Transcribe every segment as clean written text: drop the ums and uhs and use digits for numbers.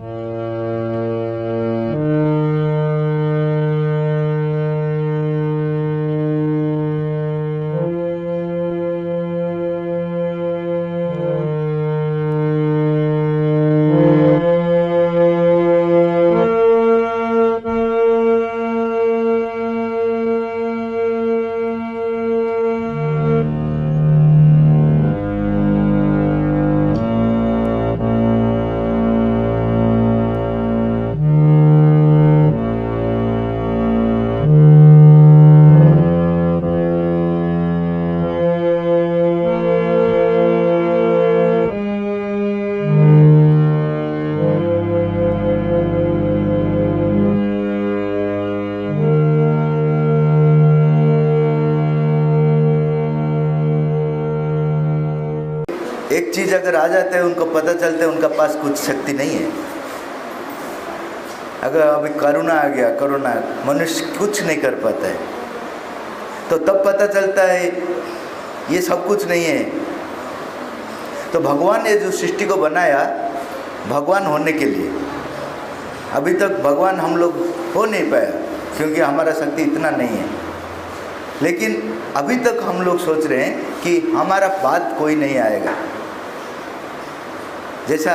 एक चीज अगर आ जाते हैं उनको पता चलता है उनका पास कुछ शक्ति नहीं है। अगर अभी कोरोना आ गया, कोरोना मनुष्य कुछ नहीं कर पाता है, तो तब पता चलता है ये सब कुछ नहीं है। तो भगवान ने जो सृष्टि को बनाया भगवान होने के लिए, अभी तक भगवान हम लोग हो नहीं पाया क्योंकि हमारा शक्ति इतना नहीं है। लेकिन अभी तक हम लोग सोच रहे हैं कि हमारा बाद कोई नहीं आएगा। जैसा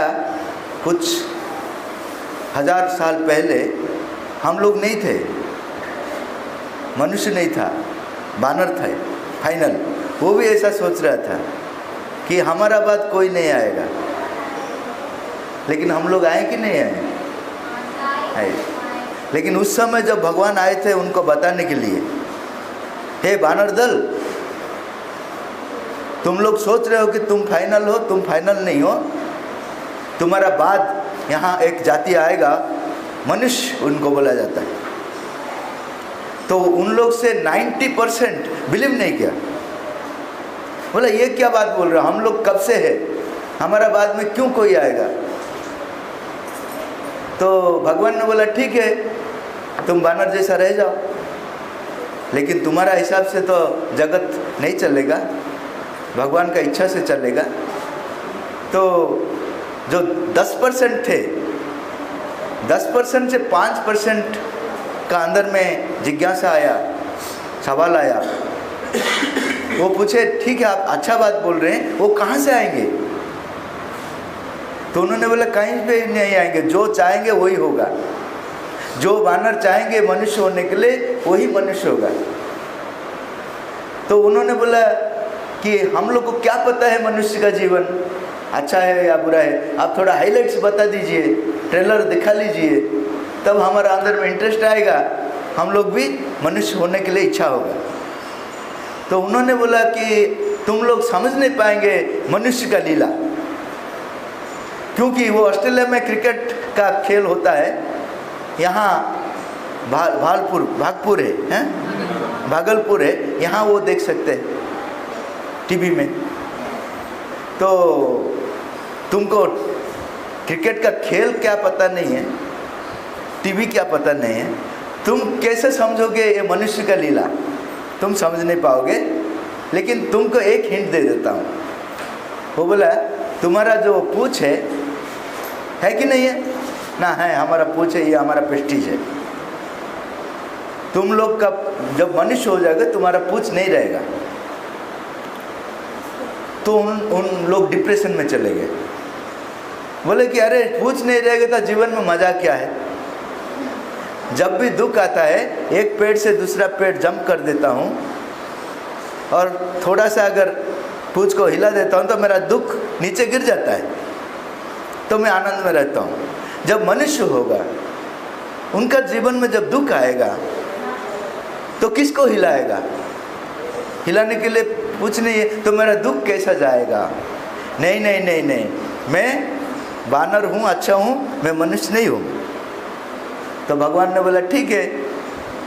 कुछ 1000 साल पहले हम लोग नहीं थे, मनुष्य नहीं था, बानर थे फाइनल, वो भी ऐसा सोच रहा था कि हमारा बाद कोई नहीं आएगा। लेकिन हम लोग आए कि नहीं आए? लेकिन उस समय जब भगवान आए थे उनको बताने के लिए, हे बानर दल, तुम लोग सोच रहे हो कि तुम फाइनल हो, तुम फाइनल नहीं हो, तुम्हारा बाद यहाँ एक जाति आएगा, मनुष्य उनको बोला जाता है। तो उन लोग से 90% बिलीव नहीं किया। बोला ये क्या बात बोल रहे हो, हम लोग कब से है, हमारा बाद में क्यों कोई आएगा? तो भगवान ने बोला ठीक है, तुम बानर जैसा रह जाओ, लेकिन तुम्हारा हिसाब से तो जगत नहीं चलेगा, भगवान का इच्छा से चलेगा। तो जो 10% थे, 10% से 5% का अंदर में जिज्ञासा आया, सवाल आया। वो पूछे ठीक है आप अच्छा बात बोल रहे हैं, वो कहाँ से आएंगे? तो उन्होंने बोला कहीं पे नहीं आएंगे, जो चाहेंगे वही होगा। जो बानर चाहेंगे मनुष्य होने के लिए वही मनुष्य होगा। तो उन्होंने बोला कि हम लोग को क्या पता है मनुष्य का जीवन अच्छा है या बुरा है, आप थोड़ा हाइलाइट्स बता दीजिए, ट्रेलर दिखा लीजिए, तब हमारा अंदर में इंटरेस्ट आएगा, हम लोग भी मनुष्य होने के लिए इच्छा होगा। तो उन्होंने बोला कि तुम लोग समझ नहीं पाएंगे मनुष्य का लीला, क्योंकि वो ऑस्ट्रेलिया में क्रिकेट का खेल होता है, यहाँ भागलपुर है, भागलपुर है, यहाँ वो देख सकते हैं टीवी में। तो तुमको क्रिकेट का खेल क्या पता नहीं है, टीवी क्या पता नहीं है, तुम कैसे समझोगे ये मनुष्य का लीला? तुम समझ नहीं पाओगे। लेकिन तुमको एक हिंट दे देता हूँ। वो बोला तुम्हारा जो पूछ है कि नहीं है ना? है, हमारा पूछ है, ये हमारा प्रेस्टीज है। तुम लोग का जब मनुष्य हो जाएगा तुम्हारा पूछ नहीं रहेगा, तो उन लोग डिप्रेशन में चले गए। बोले कि अरे पूछ नहीं रहेगा तो जीवन में मजा क्या है? जब भी दुख आता है एक पेड़ से दूसरा पेड़ जंप कर देता हूँ और थोड़ा सा अगर पूछ को हिला देता हूँ तो मेरा दुख नीचे गिर जाता है, तो मैं आनंद में रहता हूँ। जब मनुष्य होगा उनका जीवन में जब दुख आएगा तो किसको हिलाएगा? हिलाने के लिए कुछ नहीं है, तो मेरा दुख कैसा जाएगा? नहीं नहीं नहीं नहीं, मैं बानर हूँ, अच्छा हूँ, मैं मनुष्य नहीं हूँ। तो भगवान ने बोला ठीक है,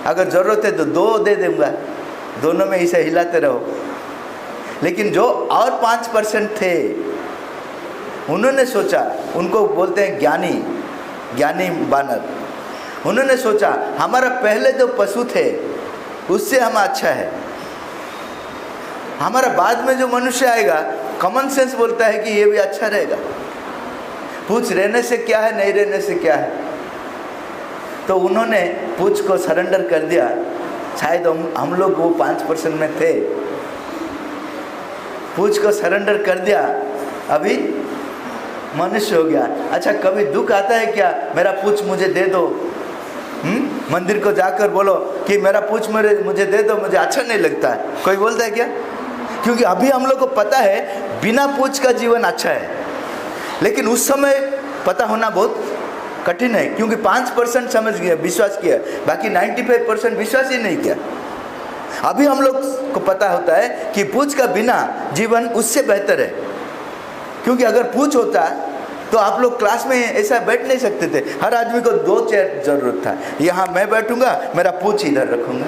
अगर ज़रूरत है तो 2 दे दूँगा, दोनों में इसे हिलाते रहो। लेकिन जो और 5% थे उन्होंने सोचा, उनको बोलते हैं ज्ञानी बानर, उन्होंने सोचा हमारा पहले जो पशु थे उससे हम अच्छा है, हमारा बाद में जो मनुष्य आएगा कॉमन सेंस बोलता है कि ये भी अच्छा रहेगा। पूछ रहने से क्या है, नहीं रहने से क्या है। तो उन्होंने पूछ को सरेंडर कर दिया। शायद हम लोग वो 5% में थे। पूछ को सरेंडर कर दिया, अभी मनुष्य हो गया। अच्छा, कभी दुख आता है क्या, मेरा पूछ मुझे दे दो? मंदिर को जाकर बोलो कि मेरा पूछ मुझे दे दो, मुझे अच्छा नहीं लगता है, कोई बोलता है क्या? क्योंकि अभी हम लोग को पता है बिना पूछ का जीवन अच्छा है, लेकिन उस समय पता होना बहुत कठिन है, क्योंकि 5% समझ गया, विश्वास किया, बाकी 95% विश्वास ही नहीं किया। अभी हम लोग को पता होता है कि पूछ का बिना जीवन उससे बेहतर है, क्योंकि अगर पूछ होता तो आप लोग क्लास में ऐसा बैठ नहीं सकते थे। हर आदमी को 2 चेयर जरूरत था। यहाँ मैं बैठूंगा, मेरा पूछ इधर रखूंगा,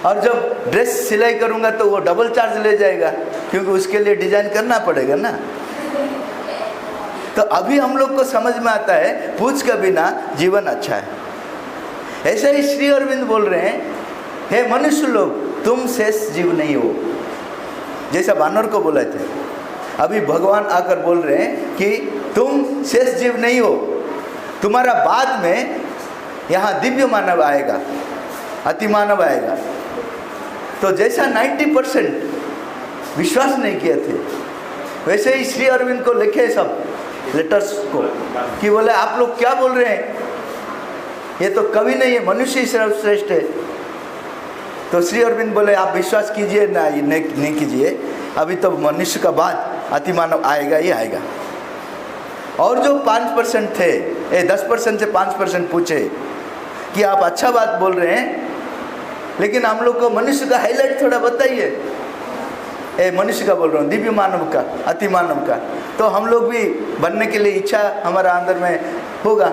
और जब ड्रेस सिलाई करूंगा तो वो डबल चार्ज ले जाएगा, क्योंकि उसके लिए डिजाइन करना पड़ेगा ना। तो अभी हम लोग को समझ में आता है पूछ के बिना जीवन अच्छा है। ऐसे ही श्री अरविंद बोल रहे हैं, हे मनुष्य लोग, तुम शेष जीव नहीं हो, जैसा वानर को बोले थे। अभी भगवान आकर बोल रहे हैं कि तुम शेष जीव नहीं हो, तुम्हारा बाद में यहाँ दिव्य मानव आएगा, अति मानव आएगा। तो जैसा 90% विश्वास नहीं किए थे, वैसे ही श्री अरविंद को लिखे सब लेटर्स को कि बोले आप लोग क्या बोल रहे हैं, ये तो कवि नहीं है, मनुष्य ही सर्वश्रेष्ठ है। तो श्री अरविंद बोले आप विश्वास कीजिए ना, नहीं कीजिए, अभी तो मनुष्य का बाद अति मानव आएगा ही आएगा। और जो 5% थे, 10% से 5% पूछे कि आप अच्छा बात बोल रहे हैं, लेकिन हम लोग को मनुष्य का हाईलाइट थोड़ा बताइए। मनुष्य का बोल रहा हूँ, दिव्य मानव का, अति मानव का, तो हम लोग भी बनने के लिए इच्छा हमारा अंदर में होगा।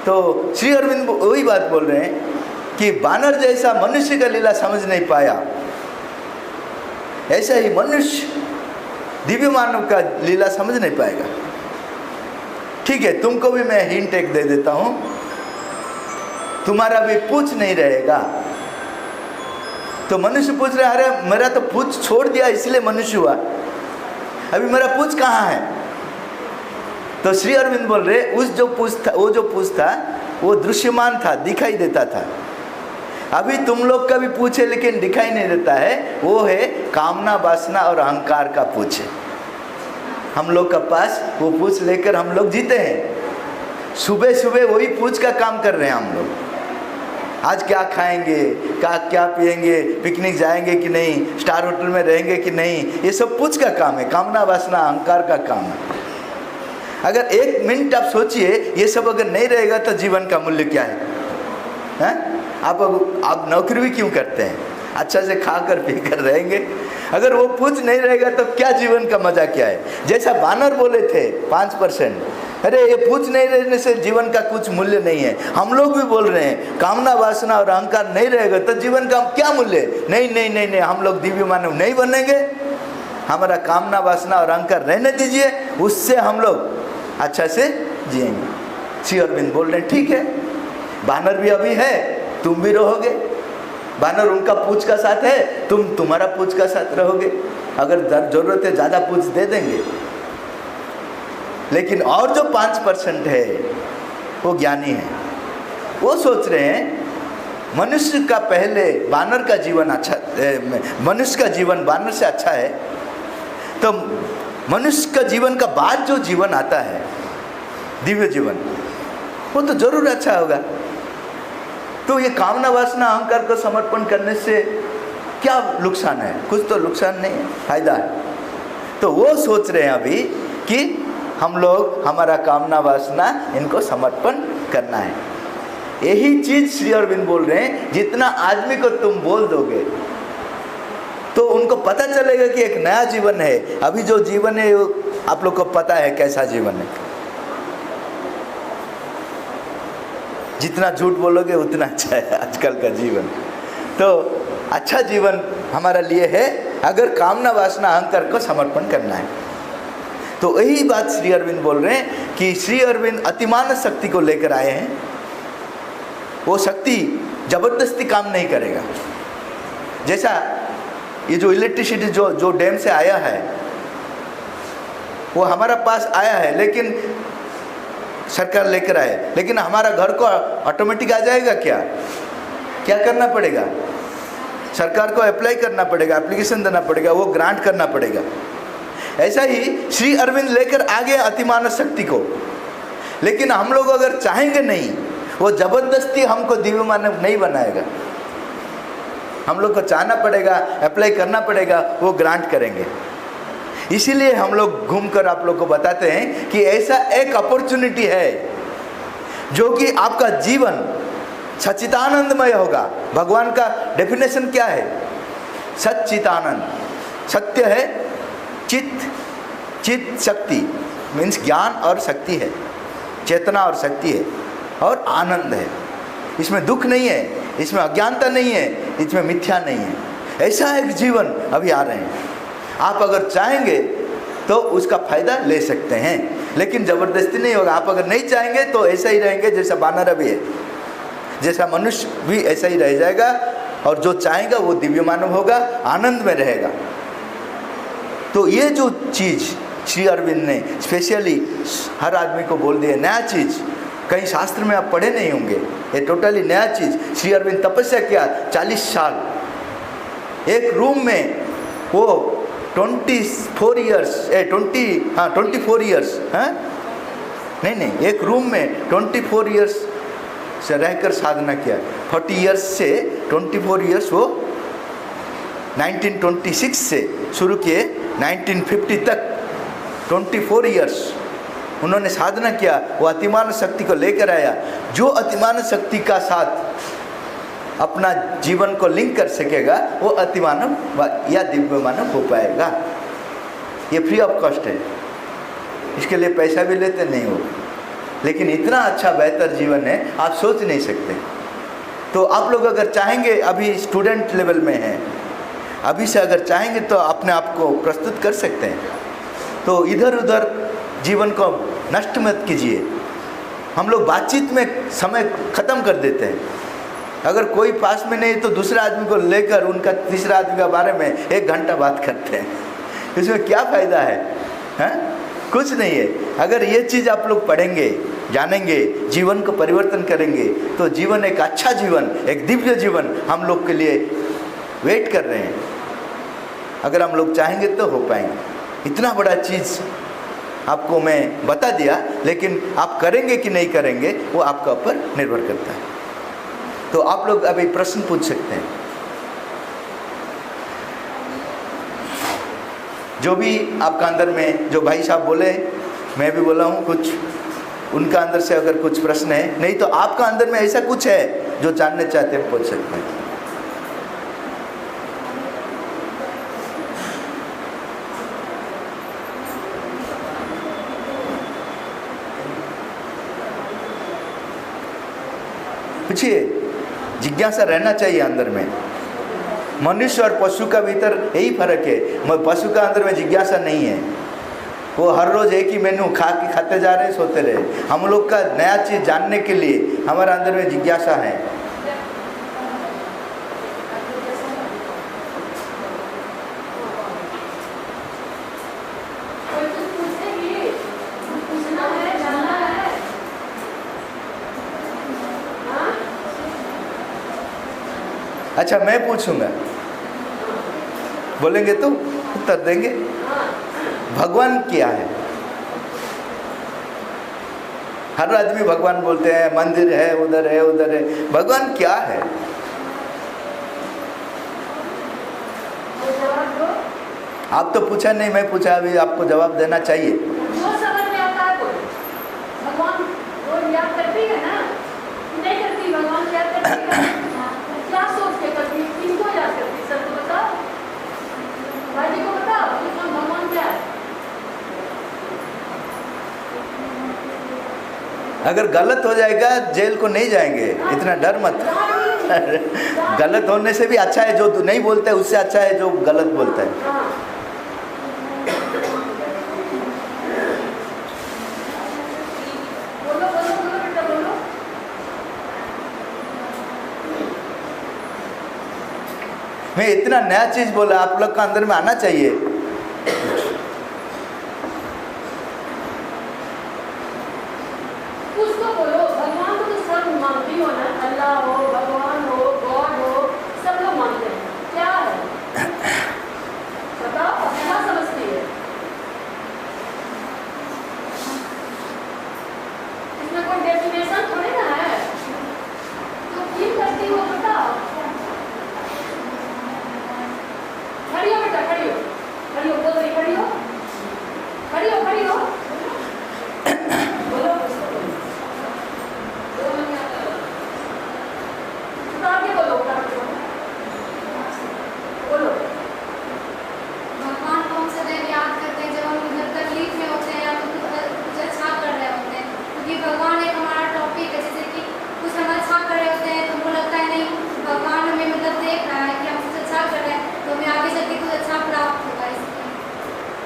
तो श्री अरविंद वही बात बोल रहे हैं कि बानर जैसा मनुष्य का लीला समझ नहीं पाया, ऐसा ही मनुष्य दिव्य मानव का लीला समझ नहीं पाएगा। ठीक है, तुमको भी मैं हिंट एक दे देता हूं, तुम्हारा भी पूछ नहीं रहेगा। तो मनुष्य पूछ रहा है, अरे मेरा तो पूछ छोड़ दिया इसलिए मनुष्य हुआ, अभी मेरा पूछ कहाँ है? तो श्री अरविंद बोल रहे, वो जो पूछ था वो दृश्यमान था, दिखाई देता था। अभी तुम लोग का भी पूछ है लेकिन दिखाई नहीं देता है, वो है कामना, वासना और अहंकार का पूछ है। हम लोग का पास वो पूछ लेकर हम लोग जीते हैं। सुबह सुबह वही पूछ का काम कर रहे हैं हम लोग। आज क्या खाएंगे, क्या पिएंगे, पिकनिक जाएंगे कि नहीं, स्टार होटल में रहेंगे कि नहीं, ये सब पूछ का काम है, कामना, वासना, अहंकार का काम है। अगर 1 मिनट आप सोचिए, ये सब अगर नहीं रहेगा तो जीवन का मूल्य क्या है? आप नौकरी भी क्यों करते हैं? अच्छा से खाकर पीकर रहेंगे। अगर वो पूछ नहीं रहेगा तो क्या जीवन का मजा क्या है? जैसा बानर बोले थे 5%, अरे ये पूछ नहीं रहने से जीवन का कुछ मूल्य नहीं है। हम लोग भी बोल रहे हैं कामना, वासना और अहंकार नहीं रहेगा तो जीवन का क्या मूल्य? नहीं नहीं नहीं नहीं, हम लोग दिव्य मानव नहीं बनेंगे, हमारा कामना, वासना और अहंकार रहने दीजिए, उससे हम लोग अच्छा से जिएंगे। श्री अरविंद बोल रहे हैं ठीक है, बानर भी अभी है, तुम भी रहोगे। बानर उनका पूछ का साथ है, तुम तुम्हारा पूछ का साथ रहोगे। अगर जरूरत है ज़्यादा पूछ दे देंगे। लेकिन और जो 5% है वो ज्ञानी है, वो सोच रहे हैं मनुष्य का पहले बानर का जीवन अच्छा, मनुष्य का जीवन बानर से अच्छा है, तो मनुष्य का जीवन का बाद जो जीवन आता है, दिव्य जीवन, वो तो जरूर अच्छा होगा। तो ये कामना, वासना, अहंकार को समर्पण करने से क्या नुकसान है? कुछ तो नुकसान नहीं है, फायदा है। तो वो सोच रहे हैं अभी कि हम लोग, हमारा कामना, वासना, इनको समर्पण करना है। यही चीज श्री अरविंद बोल रहे हैं, जितना आदमी को तुम बोल दोगे तो उनको पता चलेगा कि एक नया जीवन है। अभी जो जीवन है आप लोग को पता है कैसा जीवन है। जितना झूठ बोलोगे उतना अच्छा है आजकल का जीवन। तो अच्छा जीवन हमारा लिए है अगर कामना, वासना, अहंकार को समर्पण करना है। तो यही बात श्री अरविंद बोल रहे हैं कि श्री अरविंद अतिमान शक्ति को लेकर आए हैं। वो शक्ति जबरदस्ती काम नहीं करेगा। जैसा ये जो इलेक्ट्रिसिटी जो डैम से आया है, वो हमारा पास आया है, लेकिन सरकार लेकर आए, लेकिन हमारा घर को ऑटोमेटिक आ जाएगा क्या? क्या करना पड़ेगा? सरकार को अप्लाई करना पड़ेगा, एप्लीकेशन देना पड़ेगा, वो ग्रांट करना पड़ेगा। ऐसा ही श्री अरविंद लेकर आ गए अतिमानव शक्ति को, लेकिन हम लोग अगर चाहेंगे नहीं, वो जबरदस्ती हमको दिव्य मानव नहीं बनाएगा। हम लोग को चाहना पड़ेगा, अप्लाई करना पड़ेगा, वो ग्रांट करेंगे। इसीलिए हम लोग घूमकर आप लोग को बताते हैं कि ऐसा एक अपॉर्चुनिटी है जो कि आपका जीवन सच्चिदानंदमय होगा। भगवान का डेफिनेशन क्या है? सच्चिदानंद। सत्य है, चित शक्ति मीन्स ज्ञान और शक्ति है, चेतना और शक्ति है, और आनंद है। इसमें दुख नहीं है, इसमें अज्ञानता नहीं है, इसमें मिथ्या नहीं है। ऐसा एक जीवन अभी आ रहे हैं। आप अगर चाहेंगे तो उसका फायदा ले सकते हैं, लेकिन ज़बरदस्ती नहीं होगा। आप अगर नहीं चाहेंगे तो ऐसा ही रहेंगे जैसा वानर भी है, जैसा मनुष्य भी ऐसा ही रह जाएगा, और जो चाहेगा वो दिव्य मानव होगा, आनंद में रहेगा। तो ये जो चीज़ श्री अरविंद ने स्पेशली हर आदमी को बोल दिया, नया चीज़, कहीं शास्त्र में आप पढ़े नहीं होंगे, ये टोटली नया चीज़। श्री अरविंद तपस्या किया 40 साल एक रूम में, वो 24 ईयर्स नहीं, एक रूम में 24 ईयर्स से रहकर साधना किया। 40 ईयर्स से 24 ईयर्स वो 1926 से शुरू किए 1950 तक 24 ईयर्स उन्होंने साधना किया। वो अतिमान शक्ति को लेकर आया। जो अतिमान शक्ति का साथ अपना जीवन को लिंक कर सकेगा वो अतिमानव या दिव्य मानव हो पाएगा। ये फ्री ऑफ कॉस्ट है, इसके लिए पैसा भी लेते नहीं हो, लेकिन इतना अच्छा बेहतर जीवन है आप सोच नहीं सकते। तो आप लोग अगर चाहेंगे, अभी स्टूडेंट लेवल में हैं, अभी से अगर चाहेंगे तो अपने आप को प्रस्तुत कर सकते हैं। तो इधर उधर जीवन को नष्ट मत कीजिए। हम लोग बातचीत में समय ख़त्म कर देते हैं। अगर कोई पास में नहीं तो दूसरे आदमी को लेकर उनका तीसरा आदमी के बारे में 1 घंटा बात करते हैं। इसमें क्या फ़ायदा है? कुछ नहीं है। अगर ये चीज़ आप लोग पढ़ेंगे, जानेंगे, जीवन को परिवर्तन करेंगे, तो जीवन एक अच्छा जीवन, एक दिव्य जीवन हम लोग के लिए वेट कर रहे हैं। अगर हम लोग चाहेंगे तो हो पाएंगे। इतना बड़ा चीज़ आपको मैं बता दिया, लेकिन आप करेंगे कि नहीं करेंगे वो आपका ऊपर निर्भर करता है। तो आप लोग अभी प्रश्न पूछ सकते हैं। जो भी आपका अंदर में, जो भाई साहब बोले, मैं भी बोला हूँ कुछ, उनका अंदर से अगर कुछ प्रश्न है, नहीं तो आपका अंदर में ऐसा कुछ है जो जानना चाहते हैं, पूछ सकते हैं। पूछिए, जिज्ञासा रहना चाहिए अंदर में। मनुष्य और पशु का भीतर यही फर्क है। पशु का अंदर में जिज्ञासा नहीं है, वो हर रोज एक ही मेनू खाते जा रहे, सोते रहे। हम लोग का नया चीज़ जानने के लिए हमारे अंदर में जिज्ञासा है। अच्छा, मैं पूछूंगा, बोलेंगे तो उत्तर देंगे। भगवान क्या है? हर आदमी भगवान बोलते हैं, मंदिर है, उधर है, उधर है। भगवान क्या है? आप तो पूछा नहीं, मैं पूछा, अभी आपको जवाब देना चाहिए। भगवान वो याद करती है ना, नहीं करती। भगवान याद करती है, क्या सोच के करती है, किनको याद करती है? सबको बताओ, भाई जी को बताओ, भगवान क्या है? अगर गलत हो जाएगा जेल को नहीं जाएंगे, इतना डर मत। गलत होने से भी अच्छा है जो नहीं बोलता है, उससे अच्छा है जो गलत बोलता है। मैं इतना नया चीज बोला, आप लोग का अंदर में आना चाहिए।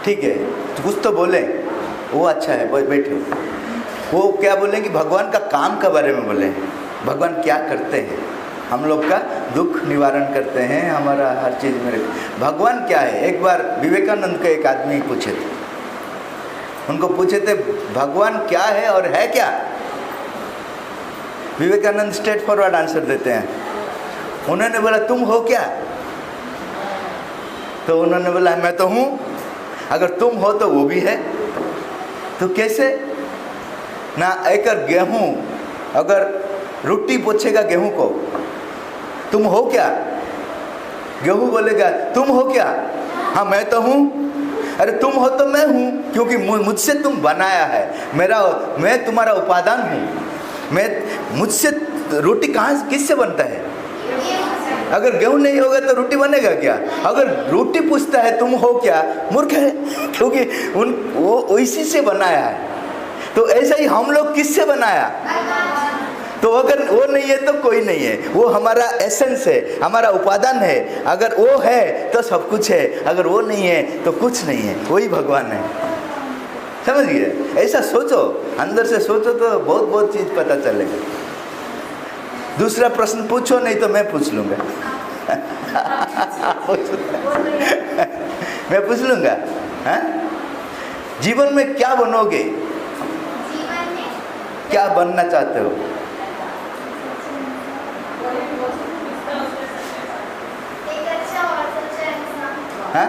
ठीक है, तो कुछ तो बोले, वो अच्छा है, बैठो। वो क्या बोलें कि भगवान का काम के बारे में बोले, भगवान क्या करते हैं, हम लोग का दुख निवारण करते हैं, हमारा हर चीज़ में भगवान क्या है। एक बार विवेकानंद के एक आदमी पूछे थे, उनको पूछे थे भगवान क्या है और है क्या। विवेकानंद स्ट्रेट फॉरवर्ड आंसर देते हैं। उन्होंने बोला तुम हो क्या, तो उन्होंने बोला मैं तो हूँ। अगर तुम हो तो वो भी है, तो कैसे ना। एक गेहूँ अगर रोटी पूछेगा गेहूँ को तुम हो क्या, गेहूँ बोलेगा तुम हो क्या, हाँ मैं तो हूँ। अरे तुम हो तो मैं हूँ, क्योंकि मुझसे तुम बनाया है, मैं तुम्हारा उपादान हूँ। मुझसे रोटी कहाँ किससे बनता है। अगर गेहूं नहीं होगा तो रोटी बनेगा क्या। अगर रोटी पूछता है तुम हो क्या, मूर्ख है, क्योंकि वो इसी से बनाया है। तो ऐसा ही हम लोग किससे बनाया। तो अगर वो नहीं है तो कोई नहीं है, वो हमारा एसेंस है, हमारा उपादान है। अगर वो है तो सब कुछ है, अगर वो नहीं है तो कुछ नहीं है, वही भगवान है। समझ गए। ऐसा सोचो, अंदर से सोचो तो बहुत बहुत चीज़ पता चलेगा। दूसरा प्रश्न पूछो, नहीं तो मैं पूछ लूँगा। मैं पूछ लूँगा। हाँ? जीवन में क्या बनोगे, क्या बनना चाहते हो। हाँ?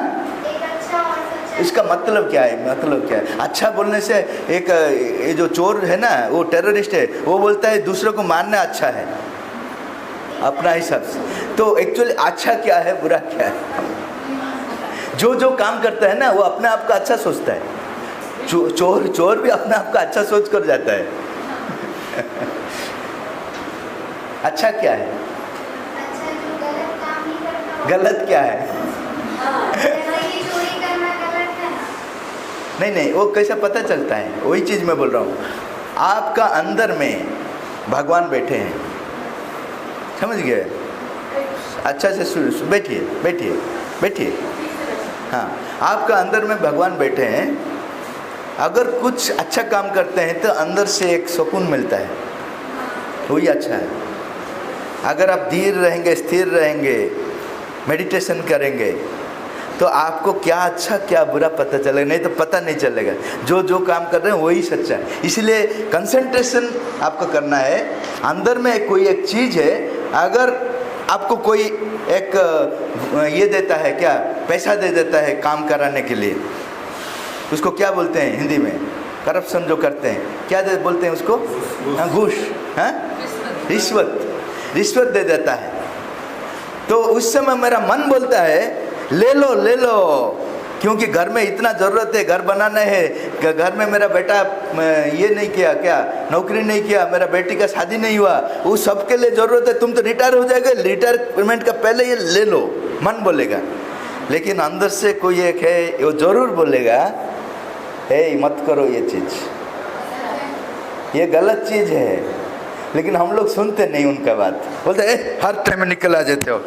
इसका मतलब क्या है, मतलब क्या है। अच्छा बोलने से एक ये जो चोर है ना, वो टेररिस्ट है, वो बोलता है दूसरों को मारना अच्छा है अपना हिसाब से। तो एक्चुअली अच्छा क्या है, बुरा क्या है। जो काम करता है ना वो अपने आप का अच्छा सोचता है। चोर भी अपने आप का अच्छा सोच कर जाता है। अच्छा क्या है, गलत क्या है। नहीं, वो कैसा पता चलता है, वही चीज़ मैं बोल रहा हूँ। आपका अंदर में भगवान बैठे हैं, समझ गए। अच्छा से बैठिए। हाँ, आपका अंदर में भगवान बैठे हैं। अगर कुछ अच्छा काम करते हैं तो अंदर से एक सुकून मिलता है, वही अच्छा है। अगर आप धीर रहेंगे, स्थिर रहेंगे, मेडिटेशन करेंगे तो आपको क्या अच्छा क्या बुरा पता चलेगा, नहीं तो पता नहीं चलेगा। जो काम कर रहे हैं वही सच्चा है। इसलिए कंसंट्रेशन आपको करना है। अंदर में कोई एक चीज़ है, अगर आपको कोई एक ये देता है, क्या पैसा दे देता है काम कराने के लिए, उसको क्या बोलते हैं हिंदी में, करप्शन जो करते हैं, क्या बोलते हैं उसको, घूस, हाँ, रिश्वत दे देता है। तो उस समय मेरा मन बोलता है ले लो, क्योंकि घर में इतना ज़रूरत है, घर बनाना है, घर में मेरा बेटा ये नहीं किया, क्या नौकरी नहीं किया, मेरा बेटी का शादी नहीं हुआ, वो सबके लिए ज़रूरत है। तुम तो रिटायर हो जाएगा, रिटायरमेंट का पहले ये ले लो, मन बोलेगा। लेकिन अंदर से कोई एक है, वो ज़रूर बोलेगा हे मत करो ये चीज़, ये गलत चीज़ है। लेकिन हम लोग सुनते नहीं उनका बात, बोलते हर टाइम में निकल आ जाते हो।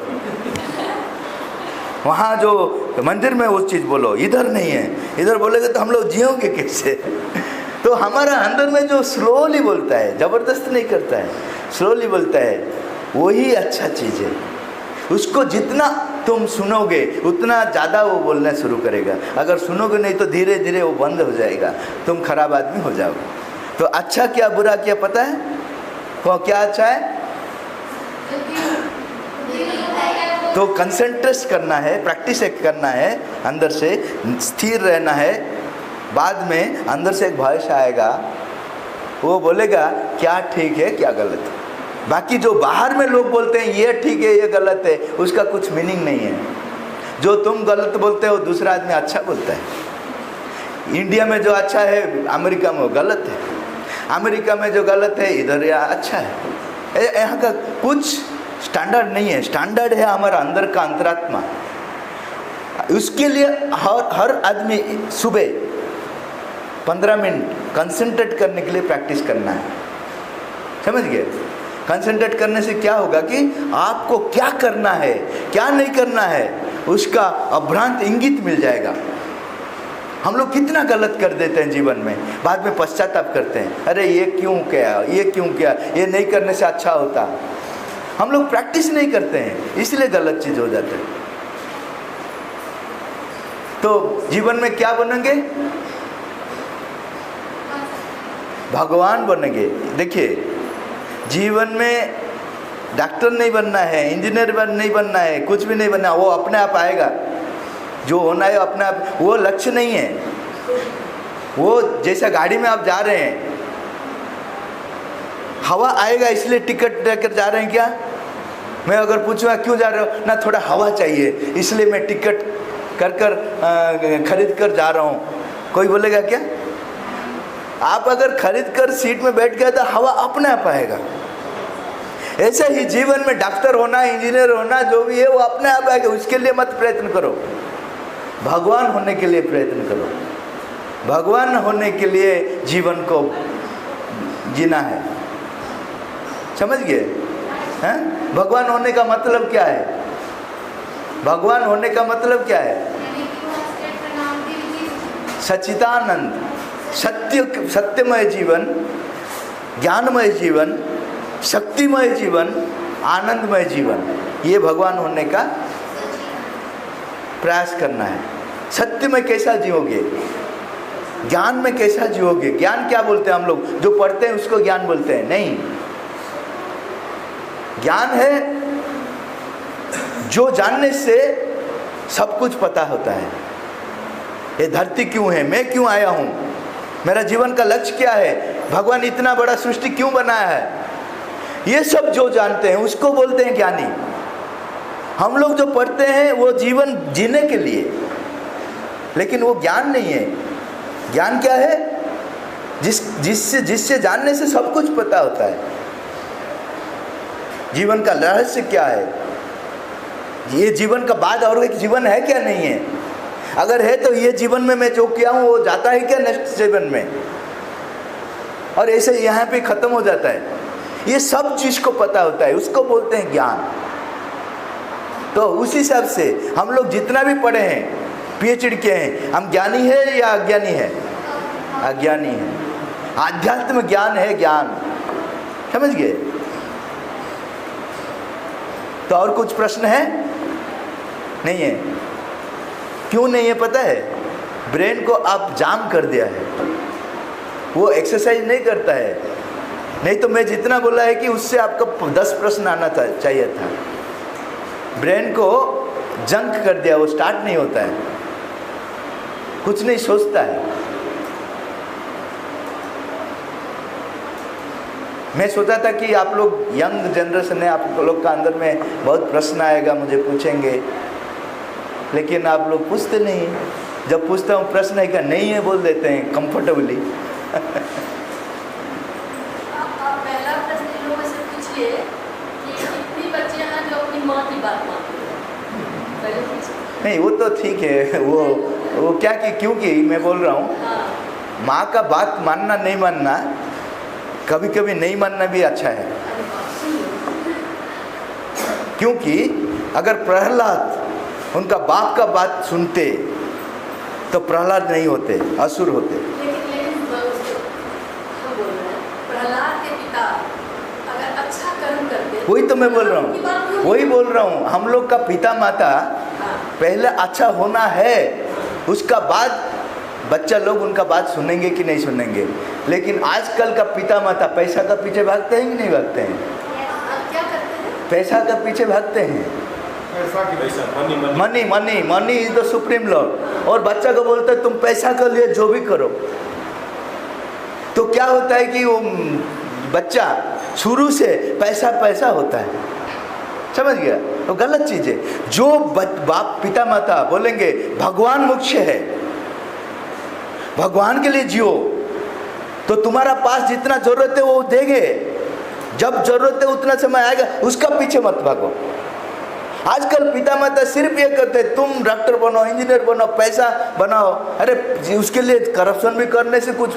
वहाँ जो मंदिर में वो चीज़ बोलो, इधर नहीं है, इधर बोलेगे तो हम लोग जियोगे कैसे। तो हमारा अंदर में जो स्लोली बोलता है, ज़बरदस्त नहीं करता है, स्लोली बोलता है, वही अच्छा चीज़ है। उसको जितना तुम सुनोगे उतना ज़्यादा वो बोलना शुरू करेगा। अगर सुनोगे नहीं तो धीरे धीरे वो बंद हो जाएगा, तुम खराब आदमी हो जाओगे। तो अच्छा क्या बुरा क्या पता है, वो क्या अच्छा है। तो कंसंट्रेट करना है, प्रैक्टिस करना है, अंदर से स्थिर रहना है। बाद में अंदर से एक भविष्य आएगा, वो बोलेगा क्या ठीक है क्या गलत है। बाकी जो बाहर में लोग बोलते हैं ये ठीक है ये गलत है, उसका कुछ मीनिंग नहीं है। जो तुम गलत बोलते हो दूसरा आदमी अच्छा बोलता है। इंडिया में जो अच्छा है अमेरिका में वो गलत है, अमेरिका में जो गलत है इधर या अच्छा है। यहाँ का कुछ स्टैंडर्ड नहीं है, स्टैंडर्ड है हमारा अंदर का अंतरात्मा। उसके लिए हर आदमी सुबह 15 मिनट कंसंट्रेट करने के लिए प्रैक्टिस करना है, समझ गए। कंसंट्रेट करने से क्या होगा कि आपको क्या करना है क्या नहीं करना है उसका अभ्रांत इंगित मिल जाएगा। हम लोग कितना गलत कर देते हैं जीवन में, बाद में पश्चाताप करते हैं, अरे ये क्यों किया, ये क्यों किया, ये नहीं करने से अच्छा होता। हम लोग प्रैक्टिस नहीं करते हैं, इसलिए गलत चीज हो जाता है। तो जीवन में क्या बनेंगे? भगवान बनेंगे। देखिए, जीवन में डॉक्टर नहीं बनना है, इंजीनियर नहीं बनना है, कुछ भी नहीं बनना, वो अपने आप आएगा। जो होना है अपने आप, वो लक्ष्य नहीं है। वो जैसा गाड़ी में आप जा रहे हैं, हवा आएगा इसलिए टिकट लेकर जा रहे हैं क्या? मैं अगर पूछूंगा क्यों जा रहे हो, ना थोड़ा हवा चाहिए इसलिए मैं टिकट कर खरीद कर जा रहा हूँ, कोई बोलेगा क्या? आप अगर खरीद कर सीट में बैठ गए तो हवा अपने आप आएगा। ऐसे ही जीवन में डॉक्टर होना, इंजीनियर होना, जो भी है वो अपने आप आएगा। उसके लिए मत प्रयत्न करो, भगवान होने के लिए प्रयत्न करो। भगवान होने के लिए जीवन को जीना है, समझ गए हैं? भगवान होने का मतलब क्या है? भगवान होने का मतलब क्या है? सच्चिदानंद, सत्यमय जीवन, ज्ञानमय जीवन, शक्तिमय जीवन, आनंदमय जीवन, ये भगवान होने का प्रयास करना है। सत्य में कैसा जियोगे, ज्ञान में कैसा जियोगे? ज्ञान क्या बोलते हैं हम लोग, जो पढ़ते हैं उसको ज्ञान बोलते हैं? नहीं, ज्ञान है जो जानने से सब कुछ पता होता है। ये धरती क्यों है, मैं क्यों आया हूँ, मेरा जीवन का लक्ष्य क्या है, भगवान इतना बड़ा सृष्टि क्यों बनाया है, ये सब जो जानते हैं उसको बोलते हैं ज्ञानी। हम लोग जो पढ़ते हैं वो जीवन जीने के लिए, लेकिन वो ज्ञान नहीं है। ज्ञान क्या है? जिससे जानने से सब कुछ पता होता है। जीवन का रहस्य क्या है, ये जीवन का बाद और एक जीवन है क्या? नहीं है। अगर है तो ये जीवन में मैं जो किया हूँ वो जाता है क्या नेक्स्ट जीवन में, और ऐसे यहाँ पे खत्म हो जाता है। ये सब चीज को पता होता है, उसको बोलते हैं ज्ञान। तो उस हिसाब से हम लोग जितना भी पढ़े हैं, पीएचडी किए हैं, हम ज्ञानी है या अज्ञानी है? अज्ञानी है। आध्यात्म ज्ञान है, ज्ञान, समझ गए? तो और कुछ प्रश्न है? नहीं है। क्यों नहीं है पता है? ब्रेन को आप जाम कर दिया है, वो एक्सरसाइज नहीं करता है। नहीं तो मैं जितना बोला है कि उससे आपका 10 प्रश्न आना चाहिए था। ब्रेन को जंक कर दिया, वो स्टार्ट नहीं होता है, कुछ नहीं सोचता है। मैं सोचा था कि आप लोग यंग जनरेशन है, आप लोग का अंदर में बहुत प्रश्न आएगा, मुझे पूछेंगे, लेकिन आप लोग पूछते नहीं। जब पूछता हूँ प्रश्न है क्या, नहीं है बोल देते हैं कंफर्टेबली। आप पहला प्रश्न इन लोगों से पूछिए कि कितनी बच्चियां हैं जो अपनी माँ की बात मानती हैं, पहले पूछिए। नहीं वो तो ठीक है, वो क्या कि क्योंकि मैं बोल रहा हूँ माँ का बात मानना नहीं मानना, कभी कभी नहीं मानना भी अच्छा है। क्योंकि अगर प्रहलाद उनका बाप का बात सुनते तो प्रहलाद नहीं होते, असुर होते। प्रहलाद के पिता अगर अच्छा कर्म करते, वही तो मैं बोल रहा हूँ, वही बोल रहा हूँ। हम लोग का पिता माता पहले अच्छा होना है, उसका बाद बच्चा लोग उनका बात सुनेंगे कि नहीं सुनेंगे। लेकिन आजकल का पिता माता पैसा का पीछे भागते हैं कि नहीं भागते हैं? क्या करते हैं? पैसा का पीछे भागते हैं। Money money money is the supreme Lord. और बच्चा को बोलता है तुम पैसा के लिए जो भी करो। तो क्या होता है कि वो बच्चा शुरू से पैसा पैसा होता है, समझ गया? तो गलत चीज है। जो बाप पिता माता बोलेंगे भगवान मुख्य है, भगवान के लिए जियो, तो तुम्हारा पास जितना जरूरत है वो देंगे। जब जरूरत है उतना समय आएगा, उसका पीछे मत भागो। आजकल पिता माता सिर्फ ये कहते हैं तुम डॉक्टर बनो, इंजीनियर बनो, पैसा बनाओ। अरे उसके लिए करप्शन भी करने से कुछ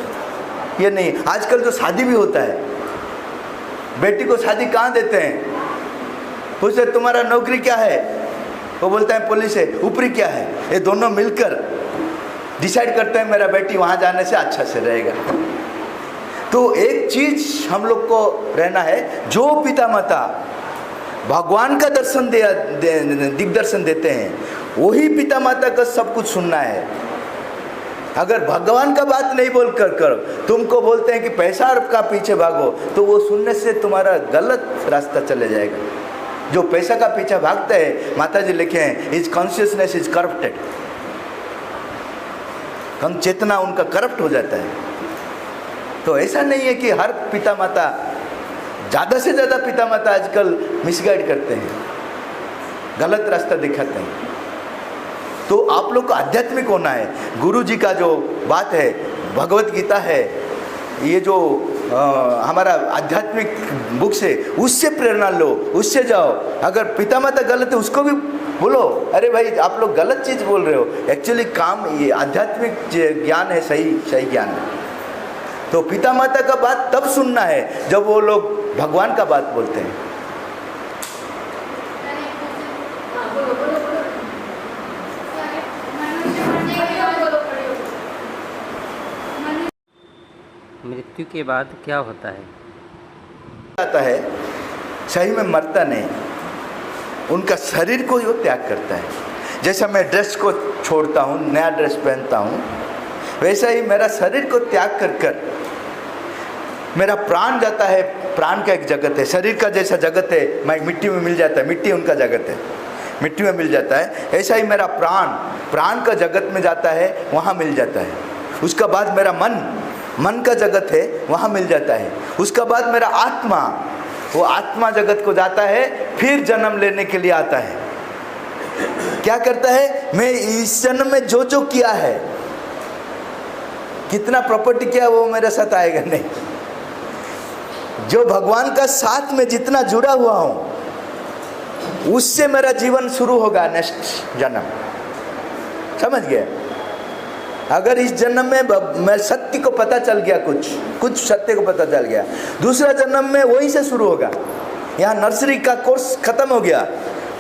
ये नहीं। आजकल जो शादी भी होता है, बेटी को शादी कहाँ देते हैं? पूछते तुम्हारा नौकरी क्या है, वो बोलता है पुलिस है। ऊपरी क्या है? ये दोनों मिलकर डिसाइड करते हैं मेरा बेटी वहाँ जाने से अच्छा से रहेगा। तो एक चीज हम लोग को रहना है, जो पिता माता भगवान का दर्शन दिग्दर्शन देते हैं वही पिता माता का सब कुछ सुनना है। अगर भगवान का बात नहीं बोल कर तुमको बोलते हैं कि पैसा का पीछे भागो, तो वो सुनने से तुम्हारा गलत रास्ता चले जाएगा। जो पैसा का पीछे भागता है, माता जी लिखे हैं, इज कॉन्शियसनेस इज करप्टेड, हम चेतना उनका करप्ट हो जाता है। तो ऐसा नहीं है कि हर पिता माता, ज़्यादा से ज़्यादा पिता माता आजकल मिसगाइड करते हैं, गलत रास्ता दिखाते हैं। तो आप लोग को आध्यात्मिक होना है। गुरु जी का जो बात है, भगवत गीता है, ये जो हमारा आध्यात्मिक बुक्स है, उससे प्रेरणा लो, उससे जाओ। अगर पिता माता गलत है उसको भी बोलो, अरे भाई आप लोग गलत चीज़ बोल रहे हो। एक्चुअली काम ये आध्यात्मिक ज्ञान है, सही ज्ञान है। तो पिता माता का बात तब सुनना है जब वो लोग भगवान का बात बोलते हैं। मृत्यु के बाद क्या होता है? आता है, सही में मरता नहीं, उनका शरीर को वो त्याग करता है। जैसा मैं ड्रेस को छोड़ता हूँ, नया ड्रेस पहनता हूँ, वैसा ही मेरा शरीर को त्याग कर मेरा प्राण जाता है। प्राण का एक जगत है, शरीर का जैसा जगत है, मैं मिट्टी में मिल जाता है, मिट्टी उनका जगत है, मिट्टी में मिल जाता है। ऐसा ही मेरा प्राण का जगत में जाता है, वहाँ मिल जाता है। उसका बाद मेरा मन का जगत है, वहाँ मिल जाता है। उसका बाद मेरा आत्मा, वो आत्मा जगत को जाता है, फिर जन्म लेने के लिए आता है। क्या करता है? मैं इस जन्म में जो किया है, कितना प्रॉपर्टी किया, वो मेरे साथ आएगा नहीं। जो भगवान का साथ में जितना जुड़ा हुआ हूँ, उससे मेरा जीवन शुरू होगा नेक्स्ट जन्म। समझ गए? अगर इस जन्म में मैं सत्य को पता चल गया, कुछ सत्य को पता चल गया, दूसरा जन्म में वहीं से शुरू होगा। यहाँ नर्सरी का कोर्स खत्म हो गया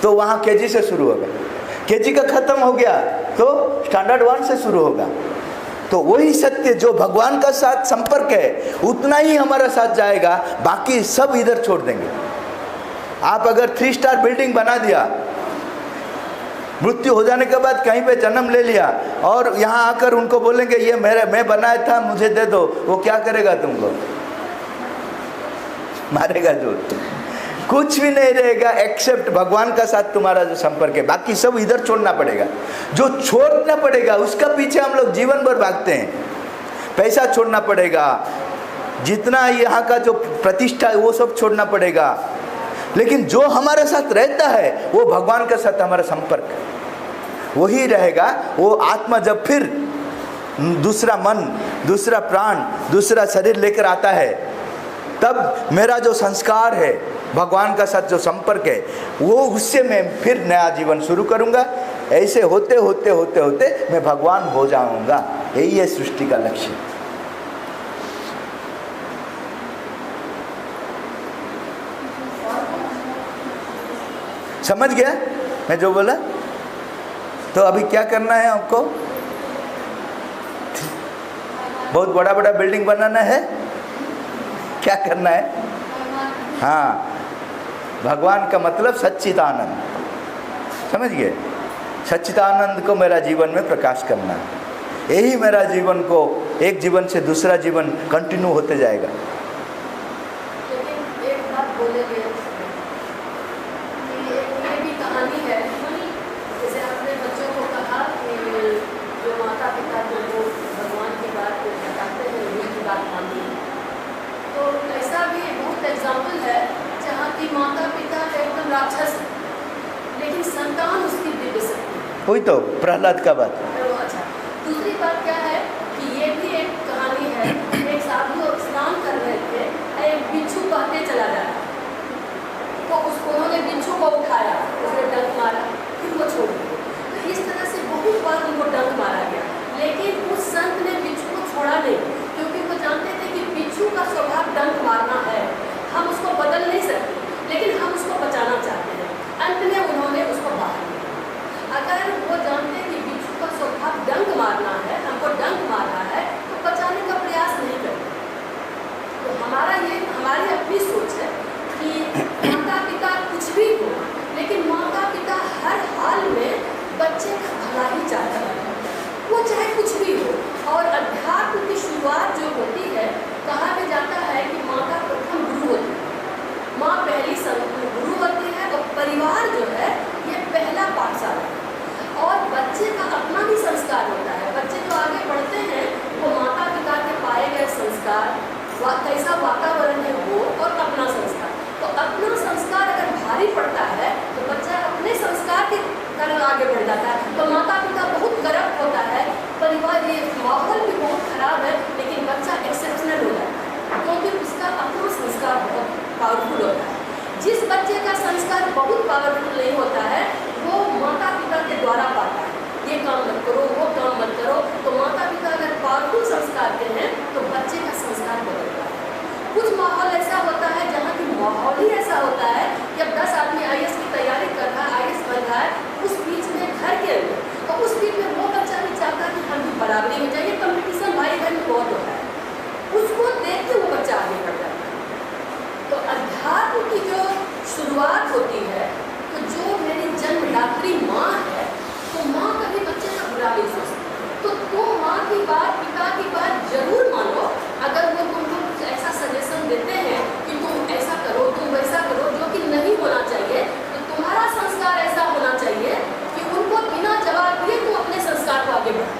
तो वहाँ केजी से शुरू होगा, केजी का खत्म हो गया तो स्टैंडर्ड 1 से शुरू होगा। तो वही सत्य जो भगवान का साथ संपर्क है, उतना ही हमारा साथ जाएगा, बाकी सब इधर छोड़ देंगे। आप अगर 3 स्टार बिल्डिंग बना दिया, मृत्यु हो जाने के बाद कहीं पे जन्म ले लिया और यहाँ आकर उनको बोलेंगे ये मैं बनाया था, मुझे दे दो, वो क्या करेगा? तुमको मारेगा। जो कुछ भी नहीं रहेगा एक्सेप्ट भगवान का साथ तुम्हारा जो संपर्क है, बाकी सब इधर छोड़ना पड़ेगा। जो छोड़ना पड़ेगा उसका पीछे हम लोग जीवन भर भागते हैं। पैसा छोड़ना पड़ेगा, जितना यहाँ का जो प्रतिष्ठा है वो सब छोड़ना पड़ेगा, लेकिन जो हमारे साथ रहता है वो भगवान के साथ हमारा संपर्क वही रहेगा। वो आत्मा जब फिर दूसरा मन, दूसरा प्राण, दूसरा शरीर लेकर आता है, तब मेरा जो संस्कार है, भगवान का साथ जो संपर्क है, वो उससे मैं फिर नया जीवन शुरू करूँगा। ऐसे होते होते होते होते मैं भगवान हो जाऊँगा। यही है सृष्टि का लक्ष्य। समझ गया मैं जो बोला? तो अभी क्या करना है आपको? बहुत बड़ा बड़ा बिल्डिंग बनाना है? क्या करना है? हाँ, भगवान का मतलब सच्चिदानंद। समझ गए? सच्चिदानंद को मेरा जीवन में प्रकाश करना, यही मेरा जीवन को, एक जीवन से दूसरा जीवन कंटिन्यू होते जाएगा। लेकिन एक बात बोलेंगे, ये भी कहानी है, जैसे आपने बच्चों को कहा कि जो माता पिता जो भगवान की बात बताते हैं उन्हीं की बात माननी है। तो ऐसा भी बहुत एग्जाम्पल है जहाँ की माता पिता एकदम राक्षस है, लेकिन संतान उसकी दिव्य शक्ति। वही तो प्रहलाद का बात। अच्छा, दूसरी बात क्या है कि ये भी एक कहानी है। एक साधु स्नान कर रहे थे, एक बिच्छू बहते चला जा रहा, तो उन्होंने बिच्छू को उठाया, उसने डंक मारा, फिर वो छोड़ दिया। तो इस तरह से बहुत बार उनको डंक मारा गया, लेकिन उस संत ने बिच्छू को छोड़ा नहीं, क्योंकि वो जानते थे कि बिच्छू का स्वभाव डंक मारना है, हम उसको बदल नहीं सकते, लेकिन हम उसको बचाना चाहते हैं। अंत में उन्होंने उसको बाहर निकाला। अगर वो जानते कि बिच्छू का स्वभाव डंक मारना है, हम आगे बढ़ जाता है। तो माता पिता बहुत करप्ट होता है, परिवार ये माहौल भी बहुत खराब है, लेकिन बच्चा एक्सेप्शनल हो जाता है क्योंकि उसका अपना संस्कार बहुत पावरफुल होता है। जिस बच्चे का संस्कार बहुत पावरफुल नहीं होता है वो माता पिता के द्वारा पाता है, ये काम मत करो, वो काम मत करो। तो माता पिता अगर पावरफुल संस्कार के हैं तो बच्चे का संस्कार बदलता है। कुछ माहौल ऐसा होता है जहाँ की माहौल ही ऐसा होता है कि अब 10 आदमी IAS की तैयारी कर रहा है, IAS बन रहा है, उस बीच में घर के अंदर तो उस बीच में वो बच्चा भी चाहता है कि हम भी बराबरी में जाइए। कंपटीशन भाई बहन में बहुत होता है, उसको देख के वो बच्चा आगे बढ़ जाता है। तो अध्यात्म की जो शुरुआत होती है, तो जो मेरी जन्मदात्री माँ है, तो माँ कभी बच्चे का बुरा नहीं सोचती। तो तुम माँ की बात, पिता की बात जरूर मानो। अगर वो तुमको कुछ ऐसा सजेशन देते हैं कि तुम ऐसा करो, तुम वैसा करो, जो कि नहीं होना चाहिए, तो तुम्हारा संस्कार ऐसा होना चाहिए कि उनको बिना जवाब दिए तुम अपने संस्कार को आगे बढ़ो।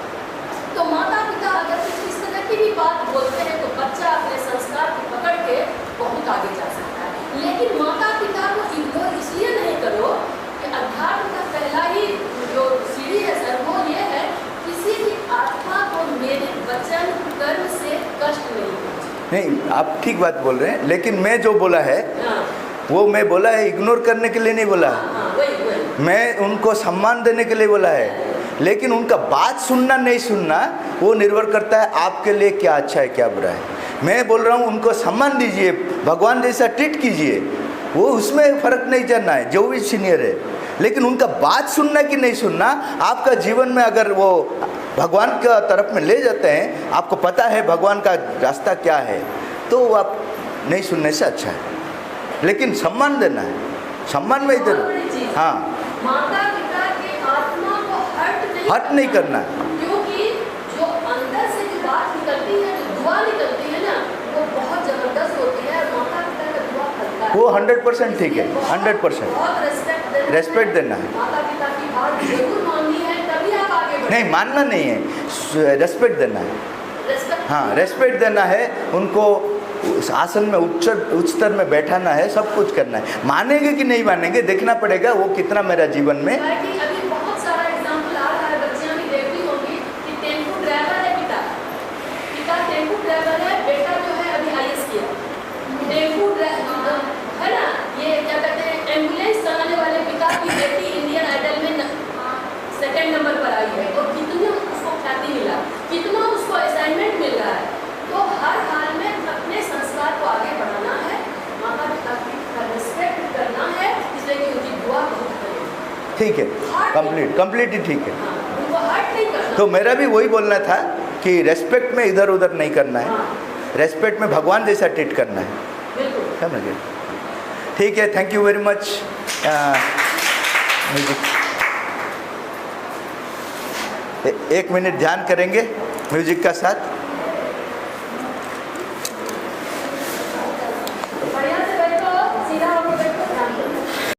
तो माता पिता अगर कुछ इस तरह की भी बात बोलते हैं तो बच्चा अपने संस्कार को पकड़ के बहुत आगे जा सकता है। लेकिन माता पिता को इग्नोर इसलिए नहीं करो कि अध्यात्म का पहला ही जो सीढ़ी है सर, वो ये है किसी भी आत्मा को मेरे वचन कर्म से कष्ट नहीं पहुंचे। नहीं, आप ठीक बात बोल रहे हैं, लेकिन मैं जो बोला है हाँ, वो मैं बोला है इग्नोर करने के लिए नहीं बोला है। हाँ, वही मैं उनको सम्मान देने के लिए बोला है, लेकिन उनका बात सुनना नहीं सुनना वो निर्भर करता है आपके लिए क्या अच्छा है क्या बुरा है। मैं बोल रहा हूँ उनको सम्मान दीजिए, भगवान जैसा ट्रीट कीजिए, वो उसमें फ़र्क नहीं करना है जो भी सीनियर है। लेकिन उनका बात सुनना कि नहीं सुनना, आपका जीवन में अगर वो भगवान का तरफ में ले जाते हैं, आपको पता है भगवान का रास्ता क्या है, तो आप नहीं सुनने से अच्छा है। लेकिन सम्मान देना है, सम्मान में इधर हाँ माता पिता के आत्मा को हर्ट नहीं करना है। क्योंकि जो अंदर से जो बात निकलती है, जो दुआ निकलती है ना, वो बहुत जबरदस्त होती है। और माता पिता का दुआ फलता है, वो 100% ठीक है, 100% बहुत रेस्पेक्ट देना है। माता पिता की बात जरूर माननी है, तभी आप आगे बढ़े। नहीं मानना नहीं है, रेस्पेक्ट देना है। रेस्पेक्ट, हाँ रेस्पेक्ट देना है, उनको उस आसन में उच्च स्तर में बैठाना है, सब कुछ करना है। मानेंगे कि नहीं मानेंगे देखना पड़ेगा वो कितना मेरा जीवन में। कि अभी बहुत सारा एग्जाम्पल आ रहा है, बच्चियाँ भी देखती होंगी कि टेम्पो ड्राइवर है पिता टेम्पो ड्राइवर है, बेटा जो है अभी IAS किया। टेम्पो ड्राइवर है ना, ये क्या कहते हैं, एम्बुलेंस चलाने वाले पिता की बेटी इंडियन आइडल में 2nd नंबर पर आई है, और कितना उसको ख्याति मिला, कितना उसको असाइनमेंट मिल रहा है। तो हर हाल में अपने संस्कार को आगे बढ़ाना है, माता पिता की रिस्पेक्ट करना है, इसलिए कि उनकी दुआ बहुत करें। ठीक है, कंप्लीट ही ठीक है। हाँ, उनको हर्ट नहीं करना। तो मेरा भी वही बोलना था कि रेस्पेक्ट में इधर उधर नहीं करना है, रेस्पेक्ट में भगवान जैसा ट्रीट करना है, बिल्कुल समझ गए। ठीक है, थैंक यू वेरी मच। एक मिनट ध्यान करेंगे म्यूजिक का साथ।